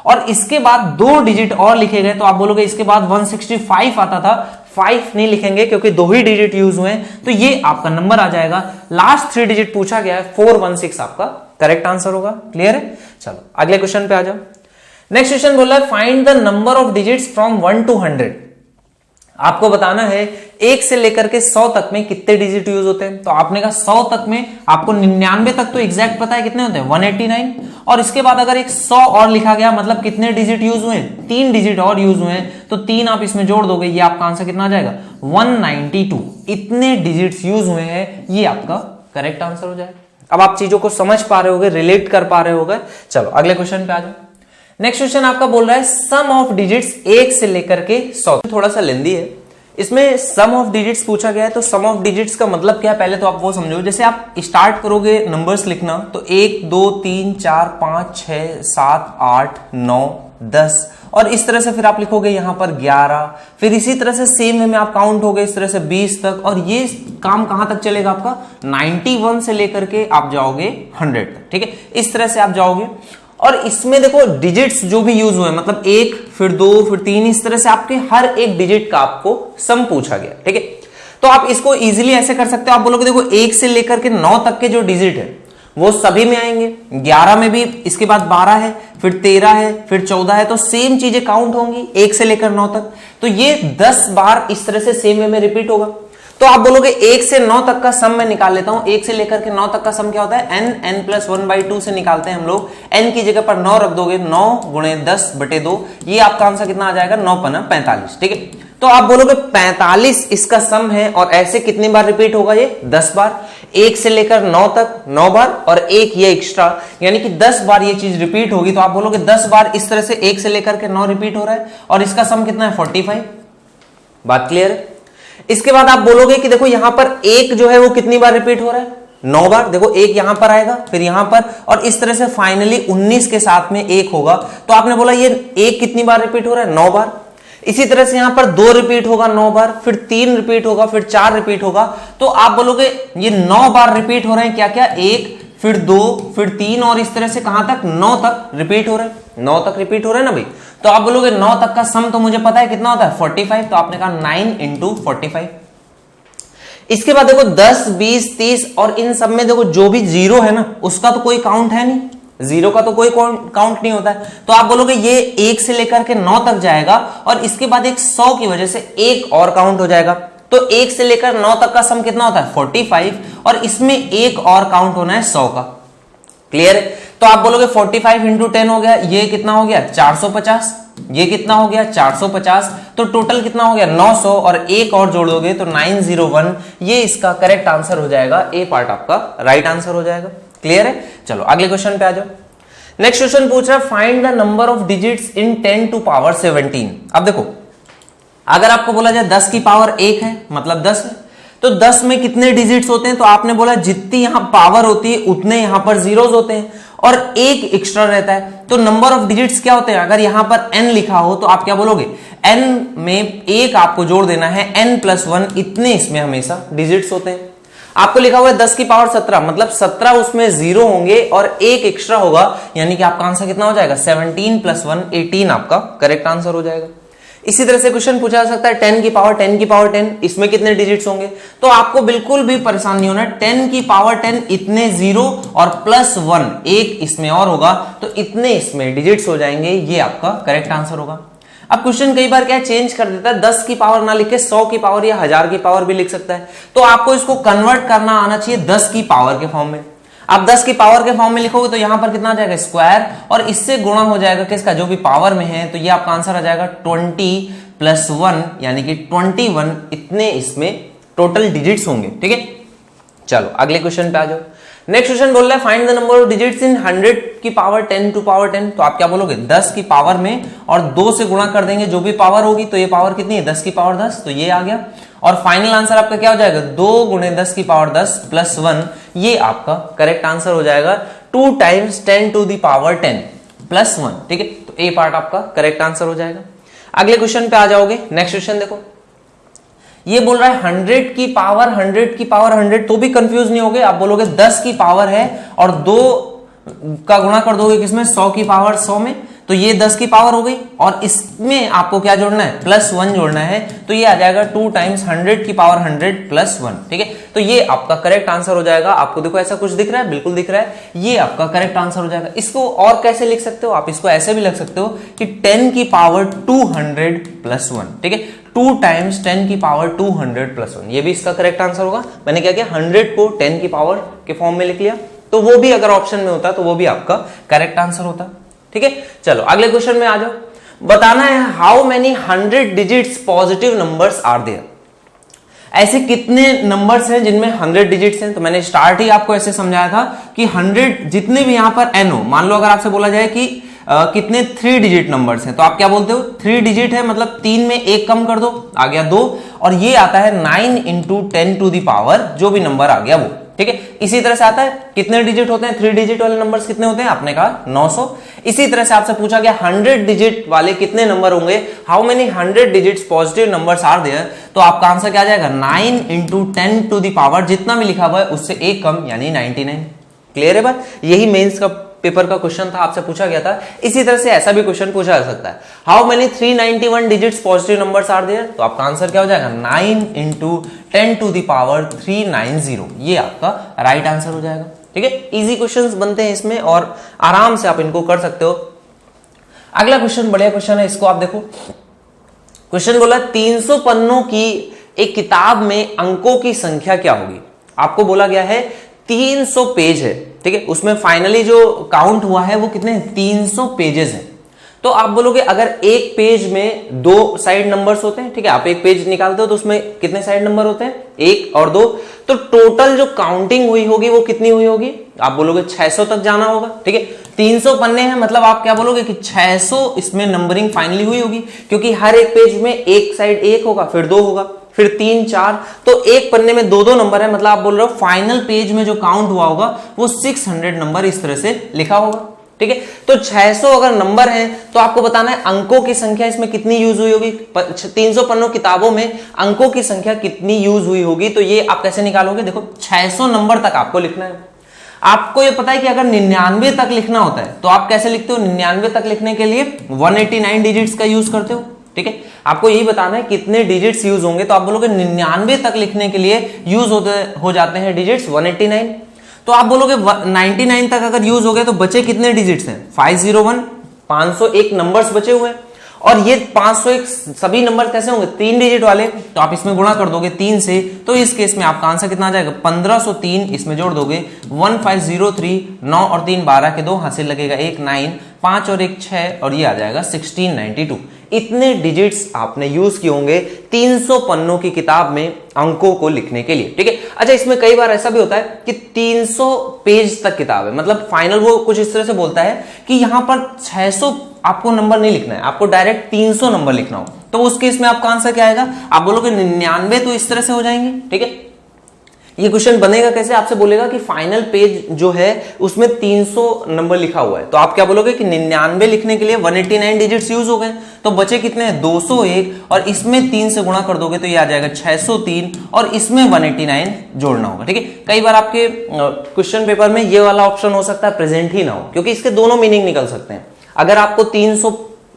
और इसके बाद 2 डिजिट और लिखे गए, तो आप बोलोगे इसके बाद 165 आता था, 5 नहीं लिखेंगे क्योंकि 2 ही डिजिट यूज हुए हैं, तो ये आपका नंबर आ जाएगा। लास्ट 3 डिजिट पूछा गया है 416 आपका करेक्ट आंसर होगा। क्लियर है? चलो अगले क्वेश्चन पे आ जाओ। नेक्स्ट क्वेश्चन बोला है find the number of digits from 1 to 100। आपको बताना है 1 से लेकर के 100 तक में कितने डिजिट यूज होते हैं। तो आपने कहा 100 तक में, आपको 99 तक तो एग्जैक्ट पता है कितने होते हैं 189, और इसके बाद अगर एक 100 और लिखा गया, मतलब कितने डिजिट यूज हुए, 3 डिजिट और यूज हुए हैं, तो 3 आप इसमें जोड़ दोगे, ये आपका आंसर कितना आ जाएगा 192। इतने डिजिट्स यूज हुए हैं, ये आपका करेक्ट आंसर हो जाएगा। अब आप चीजों को समझ पा रहे होगे, रिलेट कर पा रहे होगे। चलो अगले क्वेश्चन पे आ जाओ। नेक्स्ट क्वेश्चन आपका बोल रहा है सम ऑफ डिजिट्स 1 से लेकर के 100। थोड़ा सा लेंदी है, इसमें सम ऑफ डिजिट्स पूछा गया है, तो सम ऑफ डिजिट्स का मतलब क्या है पहले तो आप वो समझो। जैसे आप स्टार्ट करोगे नंबर्स लिखना, तो 1 2 3 4 5 6 7 8 9 10, और इस तरह से फिर आप लिखोगे यहां पर 11, फिर इसी तरह से सेम वे में आप काउंट होगे इस तरह से 20 तक, और ये काम कहां तक चलेगा आपका 91 से लेकर के आप जाओगे 100 तक। ठीक है, इस तरह से आप जाओगे। और इसमें देखो डिजिट्स जो भी यूज हुए, मतलब 1 फिर 2 फिर 3, इस तरह से आपके हर एक डिजिट का आपको सम पूछा गया, ठीक है। तो आप इसको इजीली ऐसे कर सकते हो, आप बोलोगे देखो 1 से लेकर के 9 तक के जो डिजिट है वो सभी में आएंगे, 11 में भी, इसके बाद 12 है, फिर 13 है, फिर 14 है, तो सेम चीजें काउंट होंगी 1 से लेकर 9 तक। तो ये 10 बार इस तरह से सेम वे में रिपीट होगा। तो आप बोलोगे 1 से 9 तक का सम मैं निकाल लेता हूं। 1 से लेकर के 9 तक का सम क्या होता है, n प्लस 1/2 से निकालते हैं हम लोग। n की जगह पर 9 रख दोगे, 9 गुणे 10/2, ये आपका आंसर कितना आ जाएगा, 9 पन्ना 45, ठीक है। तो आप बोलोगे 45 इसका सम है, और ऐसे कितनी बार रिपीट होगा ये, 10 बार। 1 से लेकर 9 तक 9 बार, और 1 ये एक्स्ट्रा, यानी कि 10 बार ये चीज रिपीट होगी। तो आप बोलोगे 10 बार इस तरह से 1 से लेकर के 9 रिपीट हो रहा है, और इसका सम कितना है, 45। बात क्लियर है। इसके बाद आप बोलोगे कि देखो यहां पर 1 जो है वो कितनी बार रिपीट हो रहा है, 9 बार। देखो 1 यहां पर आएगा, फिर यहां पर, और इस तरह से फाइनली 19 के साथ में 1 होगा। तो आपने बोला ये 1 कितनी बार रिपीट हो रहा है, 9 बार। इसी तरह से यहां पर 2 रिपीट होगा 9 बार, फिर 3 रिपीट होगा, फिर 4 रिपीट होगा। तो आप बोलोगे ये 9 बार रिपीट हो रहे हैं, क्या क्या, 1 फिर 2 फिर 3, और इस तरह से कहां तक, 9 तक रिपीट हो रहे हैं, 9 तक रिपीट हो रहे हैं ना भाई। तो आप बोलोगे 9 तक का सम तो मुझे पता है कितना होता है, 45। तो आपने कहा 9 × 45। इसके बाद देखो 10 20 30, और इन सब में देखो जो भी जीरो है ना उसका तो कोई काउंट है नहीं, जीरो का तो कोई काउंट नहीं होता है। तो आप बोलोगे ये 1 से लेकर के 9 तक जाएगा, और इसके बाद एक 100 की वजह से एक और काउंट हो जाएगा। तो 1 से लेकर 9 तक का सम कितना होता है, 45, और इसमें एक और काउंट होना है 100 का। क्लियर है। तो आप बोलोगे 45 × 10 हो गया, ये कितना हो गया, 450, ये कितना हो गया, 450। तो टोटल कितना हो गया, 900, और एक और जोड़ दोगे तो 901। ये इसका करेक्ट आंसर हो जाएगा, ए पार्ट आपका राइट आंसर हो जाएगा। क्लियर है। चलो अगले क्वेश्चन पे आ जाओ। नेक्स्ट क्वेश्चन पूछ रहा है find the number of digits in 10 to power 17। अब देखो अगर आपको बोला जाए 10 की पावर 1 है, मतलब 10 है, तो 10 में कितने डिजिट्स होते हैं, तो आपने बोला जितनी यहां पावर होती है उतने यहां पर जीरोस होते हैं, और एक एक्स्ट्रा रहता है। तो नंबर ऑफ डिजिट्स क्या होते हैं, अगर यहां पर n लिखा हो तो आप क्या बोलोगे, n में एक आपको जोड़ देना है, n + 1, इतने इसमें हमेशा डिजिट्स होते हैं। आपको लिखा हुआ है 10 की पावर 17, मतलब 17 उसमें जीरो होंगे और एक एक्स्ट्रा होगा, यानी कि आपका आंसर कितना हो जाएगा, 17 + 1 18 आपका करेक्ट आंसर हो जाएगा। इसी तरह से क्वेश्चन पूछा जा सकता है 10 की पावर 10, इसमें कितने डिजिट्स होंगे, तो आपको बिल्कुल भी परेशान नहीं होना। 10 की पावर 10 इतने जीरो और +1 एक इसमें और होगा, तो इतने इसमें डिजिट्स हो जाएंगे, ये आपका करेक्ट आंसर होगा। अब क्वेश्चन कई बार क्या चेंज कर देता है, 10 की पावर ना लिख के 100 की पावर या 1000 की पावर भी लिख सकता है। तो आपको इसको कन्वर्ट करना आना चाहिए 10 की पावर के फॉर्म में। आप 10 की पावर के फॉर्म में लिखोगे तो यहां पर कितना आ जाएगा, स्क्वायर, और इससे गुणा हो जाएगा किसका, जो भी पावर में है। तो ये आपका आंसर आ जाएगा 20 + 1 यानी कि 21, इतने इसमें टोटल डिजिट्स होंगे। ठीक है, चलो अगले क्वेश्चन पे आ जाओ। नेक्स्ट क्वेश्चन बोल रहा है find the number of digits इन 100 की पावर 10 टू पावर 10। तो आप क्या बोलोगे, 10 की पावर में और 2 से गुणा कर देंगे, जो भी पावर होगी। तो ये पावर कितनी है, 10 की पावर 10, तो ये आ गया। और फाइनल आंसर आपका क्या हो जाएगा, 2 × 10 की पावर 10 + 1, ये आपका करेक्ट आंसर हो जाएगा। 2 × 10 टू दी पावर 10 + 1। ठीक है, तो ए पार्ट आपका करेक्ट आंसर हो जाएगा। अगले क्वेश्चन पे आ जाओगे। नेक्स्ट क्वेश्चन देखो, ये बोल रहा है 100 की पावर 100, तो भी कंफ्यूज नहीं होगे। आप बोलोगे 10 की पावर है और 2 का गुणा कर दोगे किसमें, 100 की पावर 100 में, तो ये 10 की पावर हो गई। और इसमें आपको क्या जोड़ना है, +1 जोड़ना है, तो ये आ जाएगा 2 × 100 की पावर 100 + 1। ठीक है, तो ये आपका करेक्ट आंसर हो जाएगा। आपको देखो ऐसा कुछ दिख रहा है, बिल्कुल दिख रहा है, ये आपका करेक्ट आंसर हो जाएगा। इसको और कैसे लिख सकते हो, आप इसको ऐसे भी लिख सकते हो कि 10 की पावर 200 + 1। ठीक है, 2 × 10 की पावर 200 + 1, ये भी इसका करेक्ट आंसर होगा। मैंने क्या किया, 100 को 10 की पावर के फॉर्म में लिख लिया, तो वो भी अगर ऑप्शन में होता तो वो भी आपका करेक्ट आंसर होता। ठीक है, चलो अगले क्वेश्चन में आ जाओ। बताना है how many 100 digits positive numbers are there. ऐसे कितने नंबर्स हैं जिनमें 100 डिजिट्स हैं। तो मैंने स्टार्ट ही आपको ऐसे समझाया था कि 100 जितने भी यहां पर n हो, मान लो अगर आपसे बोला जाए कि कितने 3 डिजिट नंबर्स हैं, तो आप क्या बोलते हो, 3 डिजिट है मतलब 3 में 1 कम कर दो, आ गया 2, और ये आता है 9 × 10 टू दी पावर, जो भी नंबर आ गया वो। ठीक है, इसी तरह से आता है कितने डिजिट होते हैं, 3 डिजिट वाले नंबर्स कितने होते हैं, आपने कहा 900। इसी तरह से आपसे पूछा गया 100 डिजिट वाले कितने नंबर होंगे, how many 100 digits positive numbers are there. तो आपका आंसर क्या आ जाएगा, 9 × 10 टू दी पावर, जितना भी लिखा हुआ है उससे 1 कम, यानी 99। क्लियर है बात, यही मेंस का पेपर का क्वेश्चन था, आपसे पूछा गया था, इसी तरह से ऐसा भी क्वेश्चन पूछा जा सकता है। How many 391 digits positive numbers are there, तो आपका आंसर क्या हो जाएगा 9 इंटू 10 टू द पावर 390, ये आपका राइट आंसर हो जाएगा। ठीक है, इजी क्वेश्चंस बनते हैं इसमें और आराम से आप इनको कर सकते हो। अगला क्वेश्चन बढ़िया क्वेश्चन है, इसको आप देखो। क्वेश्चन बोला 300 पन्नों की एक किताब में अंकों की संख्या क्या होगी। आपको बोला गया है 300 पेज है, ठीक है, उसमें फाइनली जो काउंट हुआ है वो कितने 300 पेजेस हैं। तो आप बोलोगे अगर एक पेज में 2 साइड नंबर्स होते हैं, ठीक है, आप एक पेज निकालते हो तो उसमें कितने साइड नंबर होते हैं 1 और 2, तो टोटल जो काउंटिंग हुई होगी वो कितनी हुई होगी, आप बोलोगे 600 तक जाना होगा। ठीक है, 300 पन्ने हैं, मतलब आप क्या बोलोगे कि 600 इसमें नंबरिंग फाइनली हुई होगी, क्योंकि हर एक पेज में एक साइड 1 होगा, फिर 2 होगा, फिर 3 4, तो एक पन्ने में 2 नंबर है, मतलब आप बोल रहे हो फाइनल पेज में जो काउंट हुआ होगा वो 600 नंबर इस तरह से लिखा होगा। ठीक है, तो 600 अगर नंबर है तो आपको बताना है अंकों की संख्या इसमें कितनी यूज हुई होगी। 300 पन्नों किताबों में अंकों की संख्या कितनी यूज हुई होगी, तो ये आप कैसे निकालोगे, देखो 600 नंबर तक आपको लिखना है। आपको ये पता है कि अगर 99 तक लिखना होता है तो आप कैसे लिखते हो, 99 तक लिखने के लिए 189 डिजिट्स का यूज करते हो। ठीक है, आपको यही बताना है कितने डिजिट्स यूज होंगे, तो आप बोलोगे 99 तक लिखने के लिए यूज हो जाते हैं डिजिट्स 189, तो आप बोलोगे 99 तक अगर यूज हो गए तो बचे कितने डिजिट्स हैं 501, 501 नंबर्स बचे हुए हैं, और ये 501 सभी नंबर कैसे होंगे 3 डिजिट वाले, तो आप इसमें गुणा कर दोगे 3 से, तो इस केस में आपका आंसर कितना आ जाएगा 1503, इसमें जोड़ दोगे 1503, 9 और 3 12 के 2 हाथ से लगेगा 1 9, 5 और 1 6, और ये आ जाएगा 1692। इतने डिजिट्स आपने यूज किए होंगे 300 पन्नों की किताब में अंकों को लिखने के लिए। ठीक है, अच्छा इसमें कई बार ऐसा भी होता है कि 300 पेज तक किताब है, मतलब फाइनल वो कुछ इस तरह से बोलता है कि यहां पर 600 आपको नंबर नहीं लिखना है, आपको डायरेक्ट 300 नंबर लिखना हो, तो उस केस में आपका आंसर क्या आएगा, आप बोलोगे 99, तो इस तरह से हो जाएंगे। ठीक है, ये क्वेश्चन बनेगा कैसे, आपसे बोलेगा कि फाइनल पेज जो है उसमें 300 नंबर लिखा हुआ है, तो आप क्या बोलोगे कि 99 लिखने के लिए 189 डिजिट्स यूज हो गए, तो बचे कितने हैं 201, और इसमें 3 से गुणा कर दोगे तो ये आ जाएगा 603, और इसमें 189 जोड़ना होगा। ठीक है, कई बार आपके क्वेश्चन पेपर में ये वाला ऑप्शन हो सकता है प्रेजेंट ही ना हो, क्योंकि इसके दोनों मीनिंग निकल सकते हैं। अगर आपको 300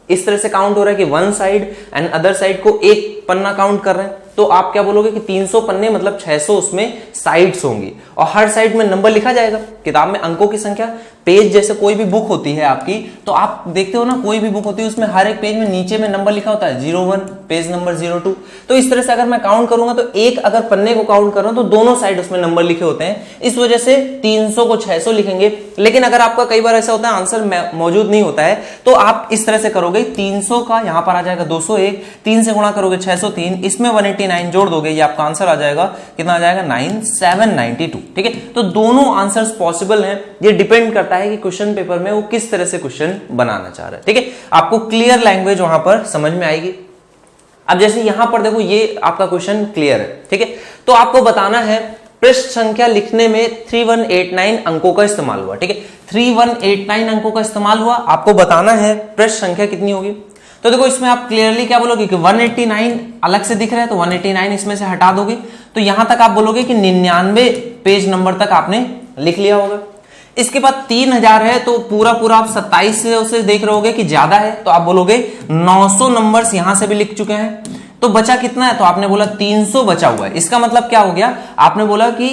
इस तरह से काउंट हो रहा है कि one side and other side को एक पन्ना काउंट कर रहे हैं, तो आप क्या बोलोगे कि 300 पन्ने मतलब 600 उसमें साइड्स होंगी, और हर साइड में नंबर लिखा जाएगा। किताब में अंकों की संख्या, पेज जैसे कोई भी बुक होती है आपकी, तो आप देखते हो ना कोई भी बुक होती है उसमें हर एक पेज में नीचे में नंबर लिखा होता है 01, पेज नंबर 02, तो इस तरह से अगर मैं काउंट करूंगा तो एक अगर पन्ने को काउंट कर रहा हूं तो दोनों साइड उसमें नंबर लिखे होते हैं, इस वजह से 300 को 600 लिखेंगे। लेकिन अगर आपका कई बार ऐसा होता है आंसर मौजूद नहीं होता है, तो आप इस तरह से करोगे 300 का यहां पर आ जाएगा 201, 3 से गुणा करोगे 603, इसमें 189 जोड़ दोगे, ये आपका आंसर आ जाएगा कितना आ जाएगा 9792। ठीक है, तो दोनों आंसर्स पॉसिबल हैं, ये डिपेंड करता है कि क्वेश्चन पेपर में वो किस तरह से क्वेश्चन बनाना चाह रहा है। ठीक है, आपको क्लियर लैंग्वेज वहां पर समझ में आएगी। अब जैसे यहां पर देखो ये आपका क्वेश्चन क्लियर है, ठीक है, तो आपको बताना है पृष्ठ संख्या लिखने में 3189 अंकों का इस्तेमाल हुआ। ठीक है, 3189 अंकों का इस्तेमाल हुआ, आपको बताना है पृष्ठ संख्या कितनी होगी। तो देखो इसमें आप क्लियरली क्या बोलोगे कि 189 अलग से दिख रहा है, तो 189 इसमें से हटा दोगे, तो यहां तक आप बोलोगे कि 99 पेज नंबर तक आपने लिख लिया होगा। इसके बाद 3000 है, तो पूरा आप 27 से उसे देख रहे होगे कि ज्यादा है, तो आप बोलोगे 900 नंबर्स यहां से भी लिख चुके हैं, तो बचा कितना है, तो आपने बोला 300 बचा हुआ है। इसका मतलब क्या हो गया, आपने बोला कि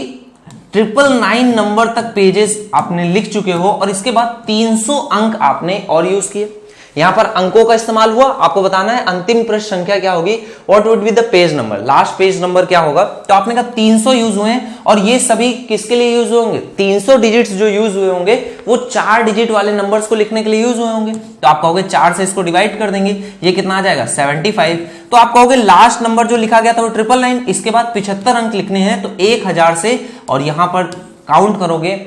999 नंबर तक पेजेस आपने लिख चुके हो, और इसके बाद 300 अंक आपने और यूज किए। यहां पर अंकों का इस्तेमाल हुआ, आपको बताना है अंतिम पृष्ठ संख्या क्या होगी, what would be the page number, last page number क्या होगा। तो आपने कहा 300 यूज हुए हैं, और ये सभी किसके लिए यूज होंगे, 300 डिजिट्स जो यूज हुए होंगे वो 4 डिजिट वाले नंबर्स को लिखने के लिए यूज हुए होंगे, तो आप कहोगे 4 से इसको डिवाइड कर देंगे, ये कितना आ जाएगा 75। तो आप कहोगे लास्ट नंबर जो लिखा गया था वो 999, इसके बाद 75 अंक लिखने हैं, तो 1000 से, और यहां पर काउंट करोगे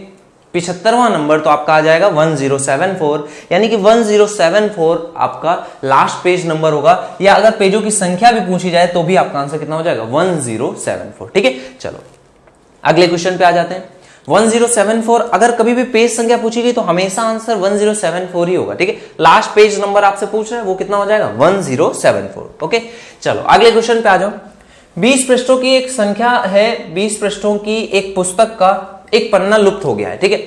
75वां नंबर, तो आपका आ जाएगा 1074, यानी कि 1074 आपका लास्ट पेज नंबर होगा, या अगर पेजों की संख्या भी पूछी जाए तो भी आपका आंसर कितना हो जाएगा 1074। ठीक है, चलो अगले क्वेश्चन पे आ जाते हैं। 1074, अगर कभी भी पेज संख्या पूछी गई तो हमेशा आंसर 1074 ही होगा। ठीक है, लास्ट पेज नंबर आपसे पूछ रहा है वो कितना हो जाएगा 1074। ओके, चलो अगले क्वेश्चन पे आ जाओ। 20 पृष्ठों की एक संख्या है, 20 पृष्ठों की एक पुस्तक का एक पन्ना लुप्त हो गया है। ठीक है,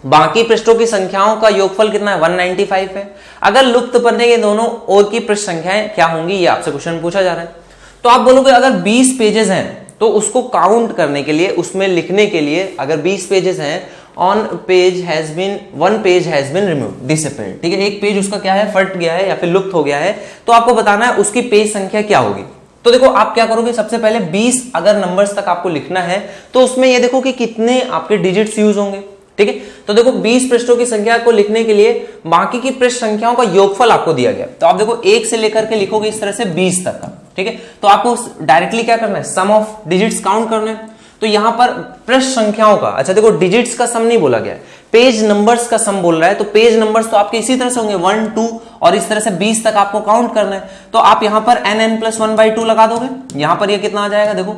बाकी पृष्ठों की संख्याओं का योगफल कितना है 195 है। अगर लुप्त पन्ने के दोनों ओर की पृष्ठ संख्याएं क्या होंगी, ये आपसे क्वेश्चन पूछा जा रहा है। तो आप बोलोगे अगर 20 पेजेस हैं तो उसको काउंट करने के लिए, उसमें लिखने के लिए, अगर 20 पेजेस हैं, on page has been, one page has been removed, disappeared, ठीक है, एक पेज उसका क्या है, फट गया है या फिर लुप्त हो गया है, तो आपको बताना है उसकी पेज संख्या क्या होगी। तो देखो आप क्या करोगे, सबसे पहले 20 अगर नंबर्स तक आपको लिखना है तो उसमें ये देखो कि कितने आपके डिजिट्स यूज होंगे, ठीक है। तो देखो 20 पृष्ठों की संख्या को लिखने के लिए बाकी की पृष्ठ संख्याओं का योगफल आपको दिया गया। तो आप देखो 1 से लेकर के लिखोगे इस तरह से 20 तक का, ठीक है। तो आपको डायरेक्टली क्या करना है, सम ऑफ डिजिट्स काउंट करना है। तो यहां पर पृष्ठ संख्याओं का, अच्छा देखो डिजिट्स का सम नहीं बोला गया है, पेज नंबर्स का सम बोल रहा है। तो पेज नंबर्स तो आपके इसी तरह से होंगे 1 2 और इस तरह से 20 तक आपको काउंट करना है। तो आप यहां पर n+1/2 लगा दोगे। यहां पर ये कितना आ जाएगा, देखो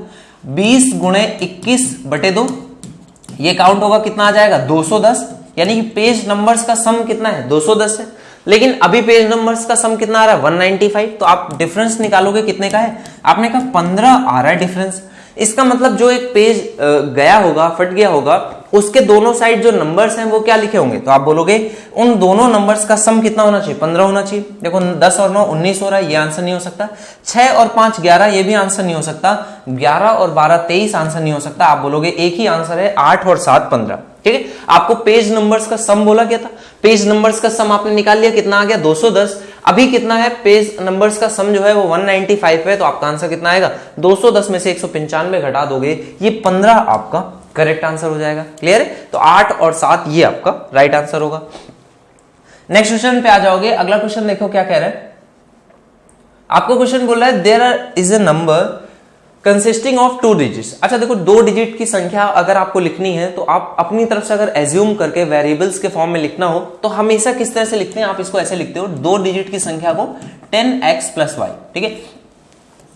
20 × 21/2, ये काउंट होगा कितना आ जाएगा 210, यानी कि पेज नंबर्स का सम कितना है 210 है। लेकिन अभी पेज नंबर्स का सम कितना आ रहा है 195। तो आप डिफरेंस निकालोगे कितने का है, आपने कहा 15 आ रहा है डिफरेंस। इसका मतलब जो एक पेज गया होगा, फट गया होगा, उसके दोनों साइड जो नंबर्स हैं वो क्या लिखे होंगे, तो आप बोलोगे उन दोनों नंबर्स का सम कितना होना चाहिए, 15 होना चाहिए। देखो 10 और 9 19 हो रहा है, ये आंसर नहीं हो सकता। 6 और 5 11, ये भी आंसर नहीं हो सकता। 11 और 12 23 आंसर नहीं हो सकता। आप बोलोगे एक ही आंसर है, 8 और 7 15, ठीक है। आपको पेज नंबर्स का सम बोला गया था, पेज नंबर्स का सम आपने निकाल लिया, कितना आ गया 210। अभी कितना है, पेज नंबर्स का सम जो है वो 195 है। तो आपका आंसर कितना आएगा, 210 में से 195 घटा दोगे, ये 15 आपका करेक्ट आंसर हो जाएगा। क्लियर है। तो 8 और 7 ये आपका राइट आंसर होगा। नेक्स्ट क्वेश्चन पे आ जाओगे। अगला क्वेश्चन देखो क्या कह रहा है। आपको क्वेश्चन बोल रहा है there is a number consisting of 2 digits. अच्छा देखो 2 डिजिट की संख्या अगर आपको लिखनी है तो आप अपनी तरफ से अगर एज्यूम करके वेरिएबल्स के फॉर्म में लिखना हो तो हमेशा किस तरह से लिखते हैं, आप इसको ऐसे लिखते हो 2 डिजिट की संख्या को 10x + y, ठीक है,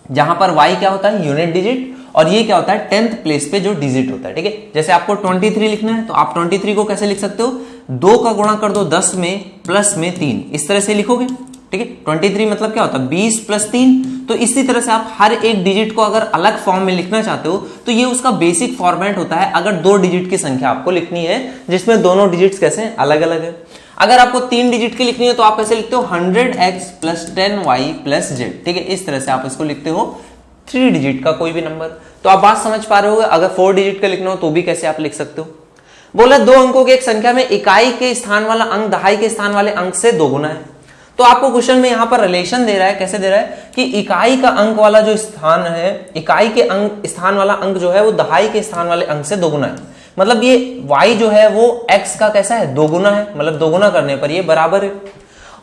जहां पर y क्या होता है यूनिट डिजिट और ये क्या होता है 10th प्लेस पे जो डिजिट होता है, ठीक है। जैसे आपको 23 लिखना है तो आप 23 को कैसे लिख सकते हो, 2 का गुणा कर दो 10 में प्लस में 3, इस तरह से लिखोगे, ठीक है। 23 मतलब क्या होता है 20 + 3। तो इसी तरह से आप हर एक डिजिट को अगर अलग फॉर्म में लिखना चाहते हो तो ये उसका बेसिक फॉर्मेट होता है। अगर 2 डिजिट की संख्या आपको लिखनी है जिसमें दोनों डिजिट्स कैसे अलग अलग है। अगर आपको 3 डिजिट की लिखनी है तो आप कैसे लिखते हो 100x + 10y + z, ठीक है। इस तरह से आप इसको लिखते हो 3 डिजिट का कोई भी नंबर। तो आप बात समझ पा रहे हो। अगर 4 डिजिट का लिखना हो तो भी कैसे आप लिख सकते हो। बोला 2 अंकों की एक संख्या में इकाई के स्थान वाला अंक दहाई के स्थान वाले अंक से दोगुना है। तो आपको क्वेश्चन में यहां पर रिलेशन दे रहा है, कैसे दे रहा है कि इकाई का अंक वाला जो स्थान है, इकाई के अंक स्थान वाला अंक जो है वो दहाई के स्थान वाले अंक से दोगुना है। मतलब ये y जो है वो x का कैसा है दोगुना है, मतलब दोगुना करने पर ये बराबर है।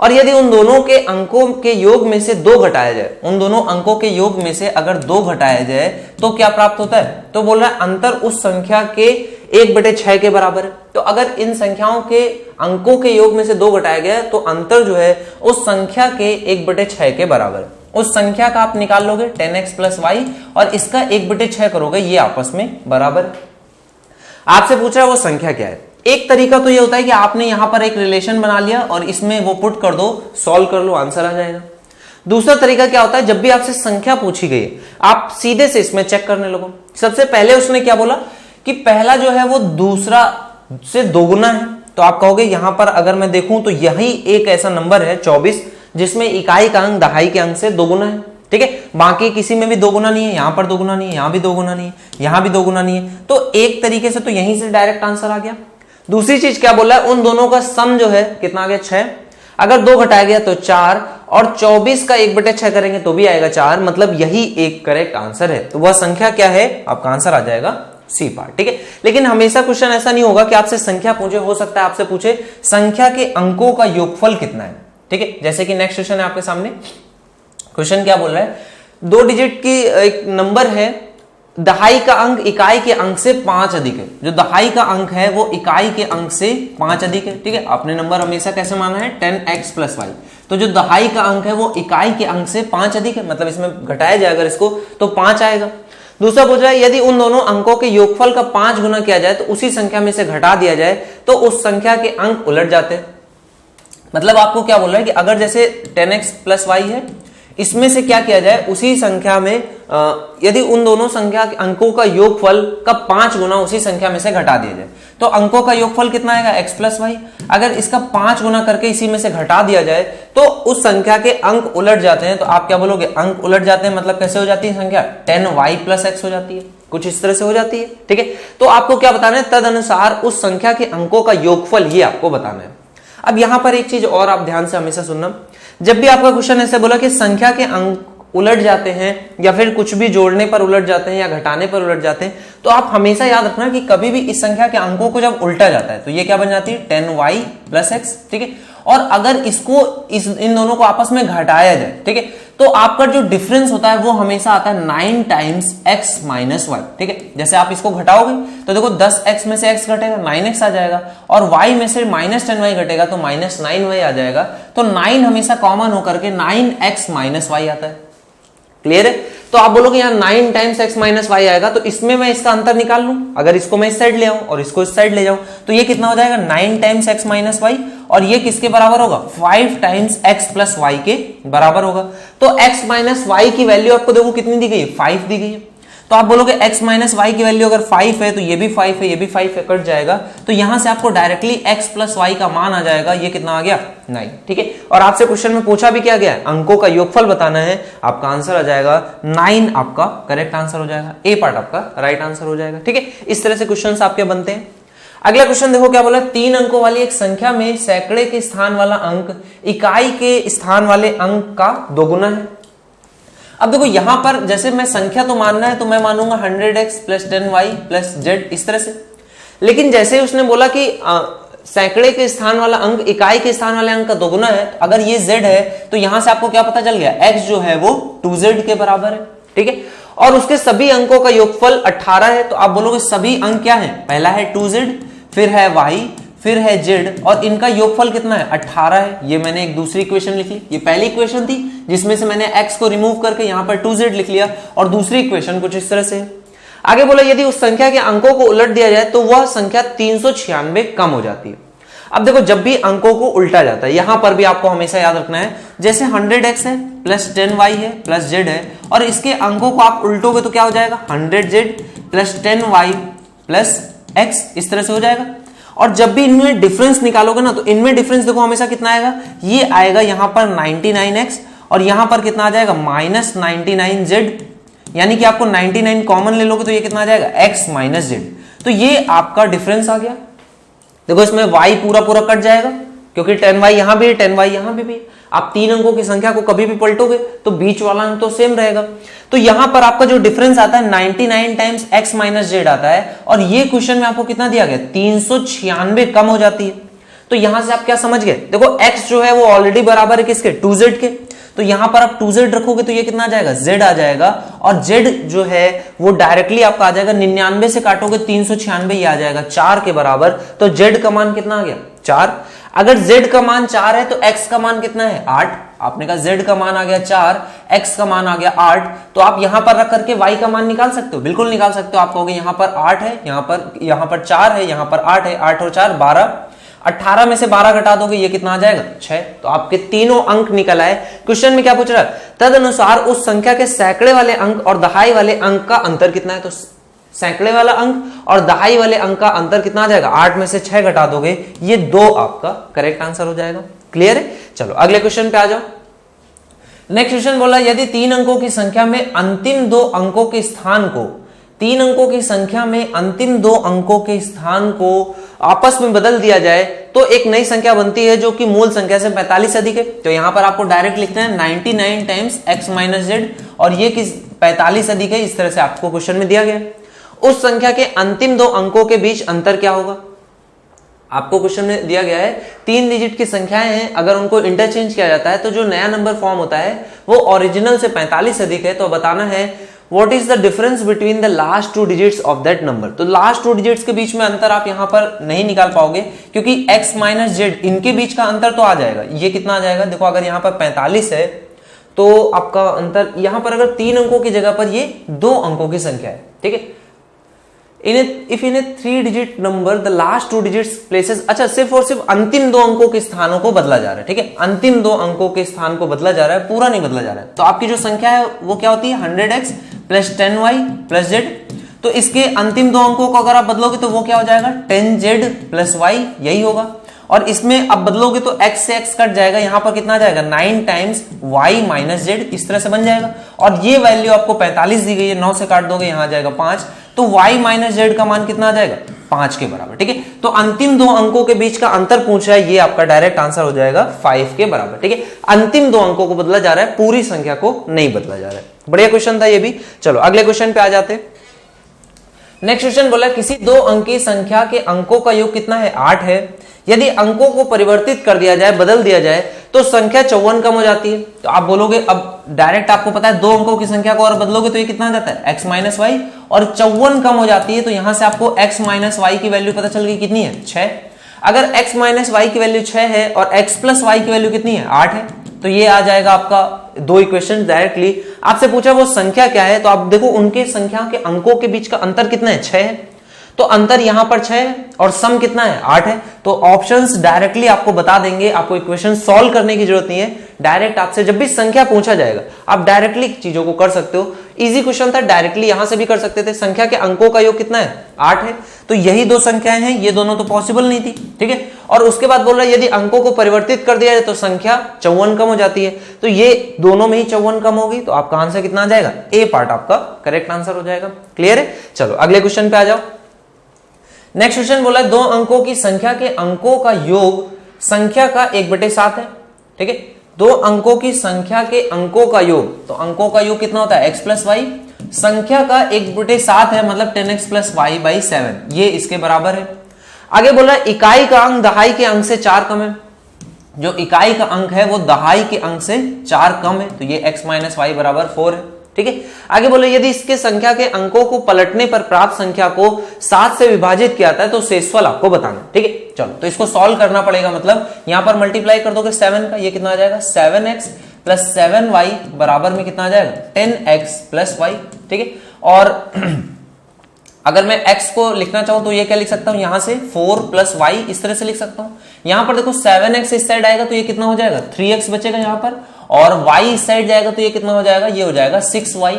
और यदि उन दोनों के अंकों के योग में से 2 घटाया जाए, उन दोनों अंकों के योग में से अगर 2 घटाया जाए तो क्या प्राप्त होता है, तो बोल रहा है अंतर उस संख्या के 1/6 के बराबर है। तो अगर इन संख्याओं के अंकों के योग में से 2 घटाया गया तो अंतर जो है उस संख्या के 1/6 के बराबर है। उस संख्या का आप निकाल लोगे 10x + y और इसका 1/6 करोगे, ये आपस में बराबर है। आपसे पूछा वो संख्या क्या है। एक तरीका तो ये होता है कि आपने यहां पर एक रिलेशन बना लिया और इसमें वो पुट कर दो, सॉल्व कर लो, आंसर आ जाएगा। दूसरा तरीका क्या होता है, जब भी आपसे संख्या पूछी गई आप सीधे से इसमें चेक करने लगो। सबसे पहले उसने क्या बोला कि पहला जो है वो दूसरा से दोगुना है। तो आप कहोगे यहां पर अगर मैं देखूं तो यही एक ऐसा नंबर है 24 जिसमें इकाई का अंक दहाई के अंक से दोगुना है, ठीक है। बाकी किसी में भी दोगुना नहीं है, यहां पर दोगुना नहीं है, यहां भी दोगुना नहीं है, यहां भी दोगुना नहीं है। तो एक तरीके से तो यहीं से डायरेक्ट आंसर आ गया। दूसरी चीज क्या बोला है, उन दोनों का सम जो है कितना आ गया 6। अगर 2 घटाया गया तो 4 और 24 का 1/6 करेंगे तो भी आएगा 4, मतलब यही एक करेक्ट आंसर है। तो वह संख्या क्या है, आपका आंसर आ जाएगा सी पार्ट, ठीक है। लेकिन हमेशा क्वेश्चन ऐसा नहीं होगा कि आपसे संख्या पूछे, हो सकता है आपसे पूछे संख्या के अंकों का योगफल कितना है, ठीक है। जैसे कि नेक्स्ट क्वेश्चन है आपके सामने। क्वेश्चन क्या बोल रहा है, 2 डिजिट की एक नंबर है, दहाई का अंक इकाई के अंक से 5 अधिक है। जो दहाई का अंक है वो इकाई के अंक से 5 अधिक है, ठीक है। आपने नंबर हमेशा कैसे माना है 10x + y। तो जो दहाई का अंक है वो इकाई के अंक से 5 अधिक है, मतलब इसमें घटाया जाए अगर इसको तो 5 आएगा। दूसरा पूछ रहा है यदि उन दोनों अंकों के योगफल का 5 गुना किया जाए तो उसी संख्या में से घटा दिया जाए तो उस संख्या के अंक उलट जाते हैं। मतलब आपको क्या बोल रहा है कि अगर जैसे 10x + y है, इसमें से क्या किया जाए, उसी संख्या में यदि उन दोनों संख्या के अंकों का योगफल का 5 गुना उसी संख्या में से घटा दिया जाए, तो अंकों का योगफल कितना आएगा, x प्लस वाई। अगर इसका 5 गुना करके इसी में से घटा दिया जाए तो उस संख्या के अंक उलट जाते हैं। तो आप क्या बोलोगे, अंक उलट जाते हैं मतलब कैसे हो जाती है संख्या, 10y प्लस x हो जाती है, कुछ इस तरह से हो जाती है। ठीक है, तो आपको क्या बताना है, तदनुसार उस संख्या के अंकों का योगफल ये आपको बताना है। अब यहां पर एक चीज और आप ध्यान से हमेशा सुनना, जब भी आपका क्वेश्चन ऐसे बोला कि संख्या के अंक उलट जाते हैं या फिर कुछ भी जोड़ने पर उलट जाते हैं या घटाने पर उलट जाते हैं, तो आप हमेशा याद रखना कि कभी भी इस संख्या के अंकों को जब उल्टा जाता है तो ये क्या बन जाती है, 10y प्लस x। ठीक है, और अगर इसको इन दोनों को आपस में घटाया जाए, ठीक है, तो आपका जो डिफरेंस होता है वो हमेशा आता है 9 टाइम्स x माइनस वाई। ठीक है, जैसे आप इसको घटाओगे तो देखो 10x में से x घटेगा 9x आ जाएगा, और y में से माइनस 10y घटेगा तो माइनस 9y आ जाएगा। तो 9 हमेशा कॉमन होकर के 9x माइनस वाई आता है। क्लियर है, तो आप बोलोगे यहाँ 9 टाइम्स x माइनस वाई आएगा, तो इसमें मैं इसका अंतर निकाल लूं। अगर इसको मैं इस साइड ले आऊं और इसको इस साइड ले जाऊं तो ये कितना हो जाएगा, 9 टाइम्स x माइनस वाई, और ये किसके बराबर होगा, 5 टाइम्स x प्लस वाई के बराबर होगा। तो x माइनस वाई की वैल्यू आपको देखो कितनी दी गई है, 5 दी गई है। तो आप बोलोगे x माइनस वाई की वैल्यू अगर 5 है तो ये भी 5 है, ये भी 5 है, कट जाएगा। तो यहां से आपको डायरेक्टली x प्लस वाई का मान आ जाएगा, ये कितना आ गया, 9। ठीक है, और आपसे क्वेश्चन में पूछा भी क्या गया है, अंकों का योगफल बताना है, आपका आंसर आ जाएगा 9, आपका करेक्ट आंसर हो जाएगा, ए पार्ट आपका राइट आंसर हो जाएगा। ठीक है, इस तरह से क्वेश्चन आपके बनते हैं। अगला क्वेश्चन देखो क्या बोला, 3 अंकों वाली एक संख्या में सैकड़े के स्थान वाला अंक इकाई के स्थान वाले अंक का दोगुना है। अब देखो यहां पर जैसे मैं संख्या तो मानना है तो मैं मानूंगा 100x plus 10y plus z इस तरह से, लेकिन जैसे ही उसने बोला कि सैकड़े के स्थान वाला अंक इकाई के स्थान वाले अंक का दोगुना है, तो अगर ये z है तो यहां से आपको क्या पता चल गया, x जो है वो 2z के बराबर है। ठीक है, और उसके सभी अंकों का योगफल 18 है। तो आप बोलोगे सभी अंक क्या है, पहला है 2z, फिर है y, फिर है z, और इनका योगफल कितना है, 18 है। ये मैंने एक दूसरी इक्वेशन लिख ली, ये पहली इक्वेशन थी जिसमें से मैंने x को रिमूव करके यहां पर 2z लिख लिया, और दूसरी इक्वेशन कुछ इस तरह से। आगे बोला यदि उस संख्या के अंकों को उलट दिया जाए तो वह संख्या 396 कम हो जाती है। अब देखो जब भी अंकों को उल्टा जाता है, यहां पर भी आपको हमेशा याद रखना है, जैसे 100x है प्लस 10y है प्लस z है, और इसके अंकों को आप उल्टोगे तो क्या हो जाएगा, 100z plus 10y plus x, इस तरह से हो जाएगा। और जब भी इनमें डिफरेंस निकालोगे ना, तो इनमें डिफरेंस देखो हमेशा कितना आएगा, ये आएगा यहां पर 99x, और यहां पर कितना आ जाएगा, माइनस 99z, यानी कि आपको 99 कॉमन ले लोगे तो ये कितना आ जाएगा, x माइनस z। तो ये आपका डिफरेंस आ गया। देखो इसमें y पूरा पूरा कट जाएगा, क्योंकि 10y यहां भी है, 10y यहां भी है। आप 3 अंकों की संख्या को कभी भी पलटोगे तो बीच वाला अंक तो सेम रहेगा। तो यहां पर आपका जो डिफरेंस आता है 99 टाइम्स x माइनस z आता है, और ये क्वेश्चन में आपको कितना दिया गया, 396 कम हो जाती है। तो यहां से आप क्या समझ गए, देखो x जो है वो ऑलरेडी बराबर है किसके, 2z के, तो यहां पर आप 2z रखोगे तो ये कितना आ जाएगा, z आ जाएगा, और z जो है वो डायरेक्टली आपका आ जाएगा, 99 से काटोगे 396, ये आ जाएगा 4 के बराबर। तो z का मान कितना आ गया, 4। अगर z का मान 4 है तो x का मान कितना है, 8। आपने कहा z का मान आ गया 4, x का मान आ गया 8, तो आप यहां पर रख करके y का मान निकाल सकते हो, बिल्कुल निकाल सकते हो। आप कहोगे यहां पर 8 है, यहां पर 4 है, यहां पर 8 है, 8 और 4 12, 18 में से 12 घटा दोगे ये कितना आ जाएगा, 6। तो आपके तीनों अंक निकल आए। क्वेश्चन में क्या पूछ रहा है, तदनुसार उस संख्या के सैकड़े वाले अंक और दहाई वाले अंक का अंतर कितना है। तो सैकड़े वाला अंक और दहाई वाले अंक का अंतर कितना आ जाएगा, 8 में से 6 घटा दोगे, ये 2 आपका करेक्ट आंसर हो जाएगा। क्लियर है, चलो अगले क्वेश्चन पे आ जाओ। नेक्स्ट क्वेश्चन बोला यदि 3 अंकों की संख्या में अंतिम 2 अंकों के स्थान को, 3 अंकों की संख्या में अंतिम 2 अंकों के स्थान को आपस में बदल दिया जाए तो एक नई संख्या बनती है जो कि मूल संख्या से 45 अधिक है। तो यहां पर आपको डायरेक्ट लिखते हैं 99 टाइम्स x माइनस जेड, और ये किस 45 अधिक है, इस तरह से आपको क्वेश्चन में दिया गया। उस संख्या के अंतिम 2 अंकों के बीच अंतर क्या होगा। आपको क्वेश्चन में दिया गया है 3 डिजिट की संख्याएं हैं, अगर उनको इंटरचेंज किया जाता है तो जो नया नंबर फॉर्म होता है वो ओरिजिनल से 45 अधिक है। तो बताना है what is the difference between the last 2 digits of that number. तो लास्ट 2 डिजिट्स के बीच में अंतर आप यहां पर नहीं निकाल पाओगे, क्योंकि x माइनस जेड इनके बीच का अंतर तो आ जाएगा। ये कितना आ जाएगा, देखो अगर यहां पर 45 है तो आपका अंतर यहां पर अगर 3 अंकों की जगह पर ये 2 अंकों की संख्या है, ठीक है। If in A 3 digit number the last 2 digits places, अच्छा सिर्फ और सिर्फ अंतिम 2 अंकों के स्थानों को बदला जा रहा है, ठीक है, अंतिम 2 अंकों के स्थान को बदला जा रहा है, पूरा नहीं बदला जा रहा है। तो आपकी जो संख्या है वो क्या होती है 100x plus 10y plus z। तो इसके अंतिम 2 अंकों को अगर आप बदलोगे तो वो क्या हो जाएगा 10z प्लस y, यही होगा। और इसमें अब बदलोगे तो x से x कट जाएगा, यहां पर कितना आ जाएगा 9 टाइम्स y माइनस z, इस तरह से बन जाएगा। और ये वैल्यू आपको 45 दी गई है, 9 से काट दोगे यहां आ जाएगा 5, तो y माइनस z का मान कितना आ जाएगा 5 के बराबर, ठीक है। तो अंतिम 2 अंकों के बीच का अंतर पूछ रहा है, ये आपका डायरेक्ट आंसर हो जाएगा 5 के बराबर, ठीक है। अंतिम 2 अंकों को बदला जा रहा है, पूरी संख्या को नहीं बदला जा रहा है। बढ़िया क्वेश्चन था ये भी। चलो अगले क्वेश्चन पे आ जाते हैं। नेक्स्ट क्वेश्चन बोला किसी 2 अंकीय संख्या के अंकों का योग कितना है 8 है। यदि अंकों को परिवर्तित कर दिया जाए, बदल दिया जाए तो संख्या 54 कम हो जाती है। तो आप बोलोगे, अब डायरेक्ट आपको पता है 2 अंकों की संख्या को और बदलोगे तो ये कितना आ जाता है x माइनस वाई, और 54 कम हो जाती है। तो यहां से आपको x माइनस वाई की वैल्यू पता चल गई कितनी है 6। अगर x माइनस वाई की वैल्यू 6 है और x प्लस वाई की वैल्यू कितनी है 8 है, तो ये आ जाएगा आपका 2 इक्वेशन डायरेक्टली। आपसे पूछा वो संख्या क्या है, तो आप देखो उनके संख्या के अंकों के बीच का अंतर कितना है 6 है, तो अंतर यहां पर 6 है और सम कितना है 8 है। तो ऑप्शंस डायरेक्टली आपको बता देंगे, आपको इक्वेशन सॉल्व करने की जरूरत नहीं है। डायरेक्ट आपसे जब भी संख्या पूछा जाएगा आप डायरेक्टली चीजों को कर सकते हो। इजी क्वेश्चन था, डायरेक्टली यहां से भी कर सकते थे। संख्या के अंकों का योग कितना है 8 है, तो यही 2 संख्याएं हैं, ये दोनों तो पॉसिबल नहीं थी, ठीक है। और उसके बाद बोल रहा है यदि अंकों को परिवर्तित कर दिया जाए तो संख्या 54 कम हो जाती है। तो ये दोनों में ही 54 कम होगी, तो आपका आंसर कितना आ जाएगा ए पार्ट आपका करेक्ट आंसर हो जाएगा। क्लियर है। चलो अगले क्वेश्चन पे आ जाओ। नेक्स्ट क्वेश्चन बोला 2 अंकों की संख्या के अंकों का योग संख्या का 1/7 है, ठीक है। 2 अंकों की संख्या के अंकों का योग, तो अंकों का योग कितना होता है x प्लस वाई, संख्या का 1/7 है, मतलब 10x प्लस वाई बाई 7, ये इसके बराबर है। आगे बोला इकाई का अंक दहाई के अंक से 4 कम है। जो इकाई का अंक है वो दहाई के अंक से 4 कम है, तो ये x माइनस वाई बराबर 4 है, ठीक है। आगे बोले यदि इसके संख्या के अंकों को पलटने पर प्राप्त संख्या को 7 से विभाजित किया जाता है तो शेषफल आपको बताना, ठीक है। चलो तो इसको सॉल्व करना पड़ेगा, मतलब यहां पर मल्टीप्लाई कर दोगे 7 का, ये कितना आ जाएगा 7x प्लस 7y बराबर में कितना आ जाएगा 10x प्लस वाई, ठीक है। और अगर मैं x को लिखना चाहूं तो ये क्या लिख सकता हूं, यहां से 4 प्लस y इस तरह से लिख सकता हूं। यहां पर देखो 7x इस साइड आएगा तो ये कितना हो जाएगा 3x बचेगा यहां पर, और y इस साइड जाएगा तो ये कितना हो जाएगा, ये हो जाएगा 6y।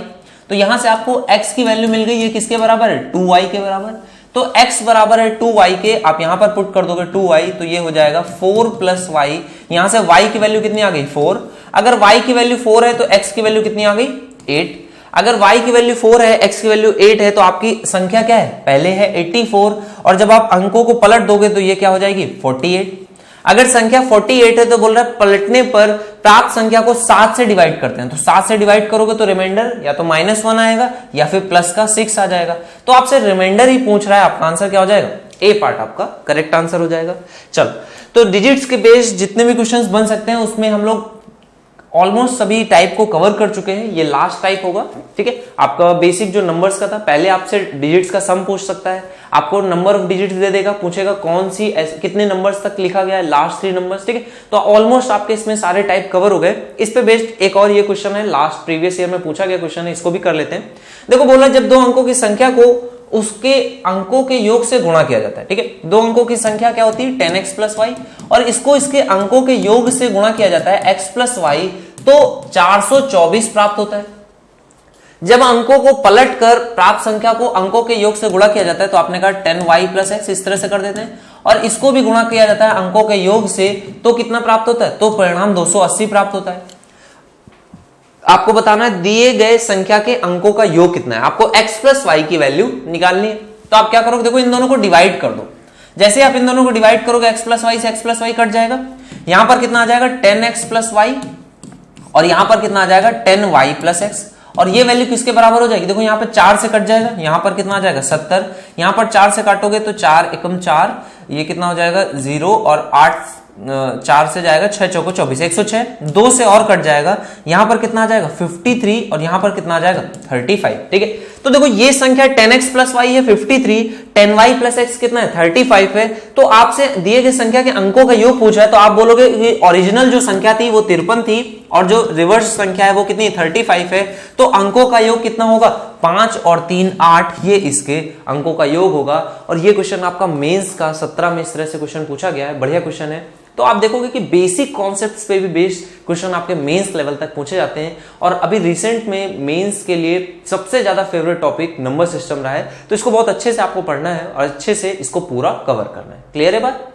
तो यहां से आपको x की वैल्यू मिल गई, ये किसके बराबर है 2y के बराबर। तो x बराबर है 2y के, आप यहां पर पुट कर दोगे 2y, तो ये हो जाएगा 4 प्लस y। यहां से y की वैल्यू कितनी आ गई 4। अगर y की वैल्यू 4 है तो x की वैल्यू कितनी आ गई 8। अगर y की वैल्यू 4 है, x की वैल्यू 8 है, तो आपकी संख्या क्या है पहले है 84, और जब आप अंकों को पलट दोगे तो ये क्या हो जाएगी 48। अगर संख्या 48 है तो बोल रहा है पलटने पर प्राप्त संख्या को 7 से डिवाइड करते हैं, तो 7 से डिवाइड करोगे तो रिमाइंडर या तो -1 आएगा या फिर प्लस का 6 आ जाएगा। तो आपसे रिमाइंडर ही पूछ रहा है, आपका आंसर क्या हो जाएगा ए पार्ट आपका करेक्ट आंसर हो जाएगा। चलो तो डिजिट्स के बेस्ड जितने भी क्वेश्चंस बन सकते हैं उसमें हम लोग ऑलमोस्ट सभी टाइप को कवर कर चुके हैं, ये लास्ट टाइप होगा, ठीक है। आपका बेसिक जो नंबर्स का था, पहले आपसे डिजिट्स का सम पूछ सकता है, आपको नंबर ऑफ डिजिट्स दे देगा, पूछेगा कौन सी कितने नंबर्स तक लिखा गया है, लास्ट 3 नंबर्स, ठीक है। तो ऑलमोस्ट आपके इसमें सारे टाइप कवर हो गए। इस पे बेस्ड एक और ये क्वेश्चन है, लास्ट प्रीवियस ईयर में पूछा गया क्वेश्चन है, इसको भी कर लेते हैं। देखो बोला जब 2 अंकों की संख्या को उसके अंकों के योग से गुणा किया जाता है, ठीक है। 2 अंकों की संख्या क्या होती है 10x प्लस वाई, और इसको इसके अंकों के योग से गुणा किया जाता है x प्लस वाई, तो 424 प्राप्त होता है। जब अंकों को पलट कर प्राप्त संख्या को अंकों के योग से गुणा किया जाता है तो आपने कहा 10y प्लस x, इस तरह से कर देते हैं, और इसको भी गुणा किया जाता है अंकों के योग से, तो कितना प्राप्त होता है, तो परिणाम 280 प्राप्त होता है। आपको बताना है दिए गए संख्या के अंकों का योग कितना है, आपको x प्लस वाई की वैल्यू निकालनी है। तो आप क्या करोगे, देखो इन दोनों को डिवाइड कर दो। जैसे आप इन दोनों को डिवाइड करोगे x प्लस वाई से x प्लस वाई कट जाएगा, यहां पर कितना आ जाएगा 10x प्लस वाई, और यहां पर कितना आ जाएगा 10y प्लस x, और ये वैल्यू किसके बराबर हो जाएगी, देखो यहां पे 4 से कट जाएगा, यहां पर कितना आ जाएगा 70, यहां पर 4 से काटोगे तो 4 एकम 4, ये कितना हो जाएगा 0, और 8 4 से जाएगा 6 चौको 24, 106, 2 से और कट जाएगा, यहां पर कितना आ जाएगा 53, और यहां पर कितना आ जाएगा 35, ठीक है। तो देखो ये संख्या 10x प्लस वाई है 53, 10y प्लस एक्स कितना है 35 है। तो आपसे दिए गए संख्या के अंकों का योग पूछा है तो आप बोलोगे कि ओरिजिनल जो संख्या थी वो 53 थी और जो रिवर्स संख्या है वो कितनी 35 है। तो अंकों का योग कितना होगा 5 और 3 8, ये इसके अंकों का योग होगा। और ये क्वेश्चन आपका मेंस का 17 में इस तरह से क्वेश्चन पूछा गया है, बढ़िया क्वेश्चन है। तो आप देखोगे कि बेसिक कॉन्सेप्ट्स पे भी बेस्ड क्वेश्चन आपके मेंस लेवल तक पूछे जाते हैं। और अभी रिसेंट में मेंस के लिए सबसे ज्यादा फेवरेट टॉपिक नंबर सिस्टम रहा है, तो इसको बहुत अच्छे से आपको पढ़ना है और अच्छे से इसको पूरा कवर करना है। क्लियर है बात?